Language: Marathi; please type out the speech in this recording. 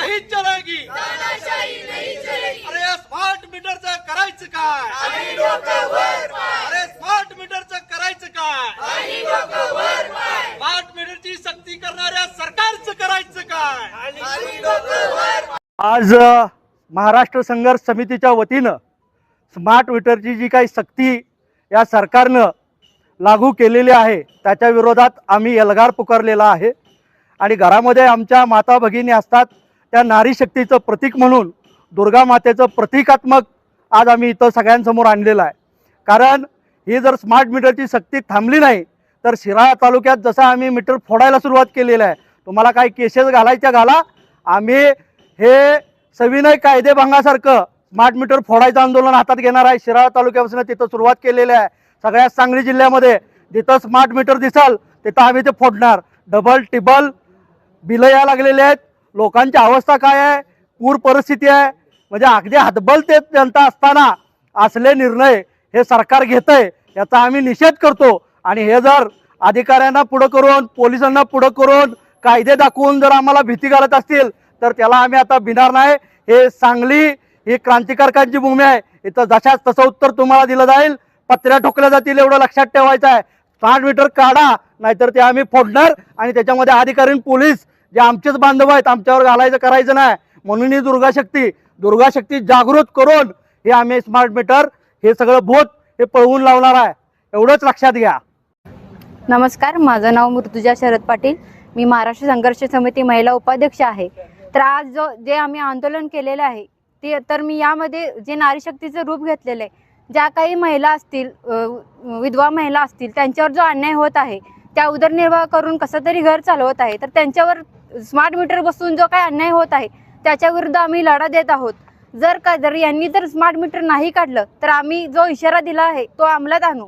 नहीं चलेगी, अरे स्मार्ट मीटरचं करायचं काय, अरे स्मार्ट मीटरचं करायचं काय, स्मार्ट मीटरची सक्ती करणाऱ्या सरकारचं करायचं काय। आज महाराष्ट्र संघर्ष समितीच्या वतीनं स्मार्ट मीटरची जी काही सक्ती या सरकारनं लागू केलेली आहे त्याच्या विरोधात आम्ही एल्गार पुकारलेला आहे। आणि घरामध्ये आमच्या माता भगिनी असतात, त्या नारी शक्तीचं प्रतीक म्हणून दुर्गा मातेचं प्रतिकात्मक आज आम्ही इथं सगळ्यांसमोर आणलेलं आहे। कारण ही जर स्मार्ट मीटरची सक्ती थांबली नाही तर शिराळा तालुक्यात जसं आम्ही मीटर फोडायला सुरुवात केलेली आहे, तुम्हाला काही केसेस घालायच्या घाला, आम्ही हे सविनय कायदेभंगासारखं स्मार्ट मीटर फोडायचं आंदोलन हातात घेणार आहे। शिराळा तालुक्यापासून तिथं सुरुवात केलेली आहे। सगळ्या सांगली जिल्ह्यामध्ये जिथं स्मार्ट मीटर दिसाल तिथं आम्ही ते फोडणार। डबल टिबल बिलं या लागलेले आहेत, लोकांची अवस्था काय आहे, पूर परिस्थिती आहे, म्हणजे अगदी हतबल ते जनता असताना असले निर्णय हे सरकार घेतंय याचा आम्ही निषेध करतो। आणि हे जर अधिकाऱ्यांना पुढं करून पोलिसांना पुढं करून कायदे दाखवून जर आम्हाला भीती घालत असतील तर त्याला आम्ही आता भिणार नाही। हे सांगली ही क्रांतिकारकांची भूमी आहे, इथं जशाच तसं उत्तर तुम्हाला दिलं जाईल, पत्र्या ठोकल्या जातील एवढं लक्षात ठेवायचं आहे। स्मार्ट मीटर काढा, नाहीतर ते आम्ही फोडणार आणि त्याच्यामध्ये अधिकारी पोलीस जे आमचेच बांधव आहेत आमच्यावर घालायचं करायचं नाही। म्हणून ही दुर्गा शक्ती जागृत करून हे आम्ही स्मार्ट मीटर हे सगळं भूत हे पळवून लावणार आहे, एवढंच लक्षात घ्या। नमस्कार, माझं नाव मृतुजा शरद पाटील, मी महाराष्ट्र संघर्ष समिती महिला उपाध्यक्ष आहे। तर आज जे आम्ही आंदोलन केलेलं आहे ते तर मी यामध्ये जे नारी शक्तीचं रूप घेतलेलं आहे, ज्या काही महिला असतील, विधवा महिला असतील, त्यांच्यावर जो अन्याय होत आहे, त्या उदरनिर्वाह करून कसं तरी घर चालवत आहे, तर त्यांच्यावर स्मार्ट मीटर बसून जो काही अन्याय होत आहे त्याच्या विरुद्ध आम्ही लढा देत आहोत। जर यांनी जर स्मार्ट मीटर नाही काढलं तर आम्ही जो इशारा दिला आहे तो अंमलात आणू।